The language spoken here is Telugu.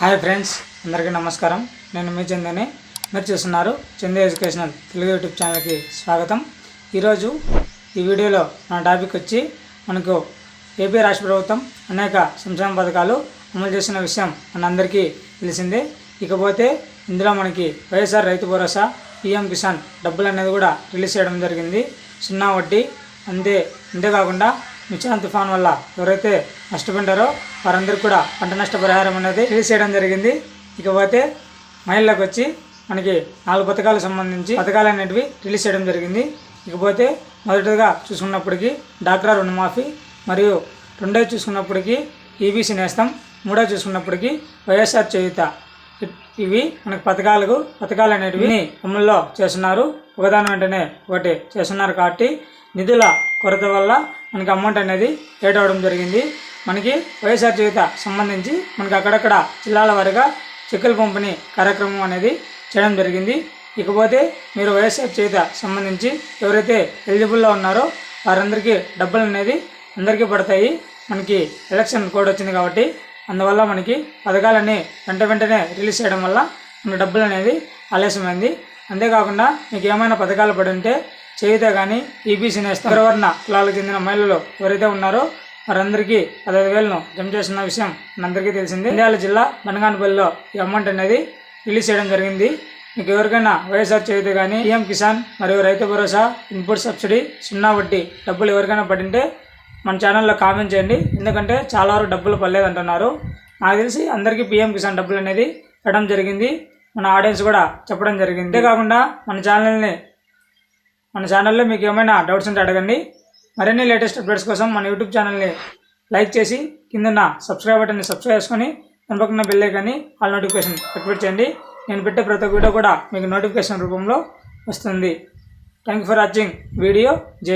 హాయ్ ఫ్రెండ్స్, అందరికీ నమస్కారం. నేను మీ చందని. మీరు చూస్తున్నారు చందు ఎడ్యుకేషనల్ తెలుగు యూట్యూబ్ ఛానల్కి స్వాగతం. ఈరోజు ఈ వీడియోలో మన టాపిక్ వచ్చి మనకు ఏపీ రాష్ట్ర ప్రభుత్వం అనేక సంక్షేమ పథకాలు అమలు చేసిన విషయం మనందరికీ తెలిసిందే. ఇకపోతే ఇందులో మనకి వైఎస్ఆర్ రైతు భరోసా, పీఎం కిసాన్ డబ్బులు అనేది కూడా రిలీజ్ చేయడం జరిగింది. 0 వడ్డీ. అంతేకాకుండా మిచాన్ తుఫాన్ వల్ల ఎవరైతే నష్టపోయారో వారందరికీ కూడా పంట నష్ట పరిహారం అనేది రిలీజ్ చేయడం జరిగింది. ఇకపోతే మహిళలకు వచ్చి మనకి 4 పథకాలకు సంబంధించి పథకాలు అనేటివి రిలీజ్ చేయడం జరిగింది. ఇకపోతే మొదటిగా చూసుకున్నప్పటికీ డాక్రా రుణమాఫీ, మరియు రెండోది చూసుకున్నప్పటికీ ఈబీసీ నేస్తం, మూడోది చూసుకున్నప్పటికీ వైఎస్ఆర్ చేయూత. ఇవి మనకు పథకాలు అనేటివి అమల్లో చేస్తున్నారు. ఒకదాని వెంటనే ఒకటి చేస్తున్నారు కాబట్టి నిధుల కొరత వల్ల మనకి అమౌంట్ అనేది లేట్ అవ్వడం జరిగింది. మనకి వైఎస్ఆర్ చేయూత సంబంధించి మనకి అక్కడక్కడ జిల్లాల వారీగా చెక్కుల పంపిణీ కార్యక్రమం అనేది చేయడం జరిగింది. ఇకపోతే మీరు వైఎస్ఆర్ చేయూత సంబంధించి ఎవరైతే ఎలిజిబుల్లో ఉన్నారో వారందరికీ డబ్బులు అనేది అందరికీ పడతాయి. మనకి ఎలక్షన్ కోడ్ వచ్చింది కాబట్టి అందువల్ల మనకి పథకాలన్నీ వెంటనే రిలీజ్ చేయడం వల్ల మనకి డబ్బులు అనేది ఆలస్యమైంది. అంతేకాకుండా మీకు ఏమైనా పథకాలు పడి ఉంటే చేయూత కానీ ఈబీసీ నేస్తం, అగ్రవర్ణ కులాలకు చెందిన మహిళలు ఎవరైతే ఉన్నారో వారందరికీ 15,000 జమ చేసిన విషయం మనందరికీ తెలిసింది. నంద్యాల జిల్లా బనగానపల్లిలో ఈ అమౌంట్ అనేది రిలీజ్ చేయడం జరిగింది. మీకు ఎవరికైనా వైఎస్ఆర్ చేయూత కానీ, పీఎం కిసాన్ మరియు రైతు భరోసా, ఇన్పుట్ సబ్సిడీ, 0 వడ్డీ డబ్బులు ఎవరికైనా పడింటే మన ఛానల్లో కామెంట్ చేయండి. ఎందుకంటే చాలా వరకు డబ్బులు పడలేదంటున్నారు. నాకు తెలిసి అందరికీ పీఎం కిసాన్ డబ్బులు అనేది పడడం జరిగింది. మన ఆడియన్స్ కూడా చెప్పడం జరిగింది. అంతేకాకుండా మన ఛానల్లో మీకు ఏమైనా డౌట్స్ ఉంటే అడగండి. మరిన్ని లేటెస్ట్ అప్డేట్స్ కోసం మన యూట్యూబ్ ఛానల్ని లైక్ చేసి కింద సబ్స్క్రైబ్ బటన్ని సబ్స్క్రైబ్ చేసుకొని దాని పక్కన బెల్ ఐకాన్ని ఆల్ నోటిఫికేషన్ యాక్టివేట్ చేయండి. నేను పెట్టే ప్రతి ఒక్క వీడియో కూడా మీకు నోటిఫికేషన్ రూపంలో వస్తుంది. Thank you for watching video. జై హింద్.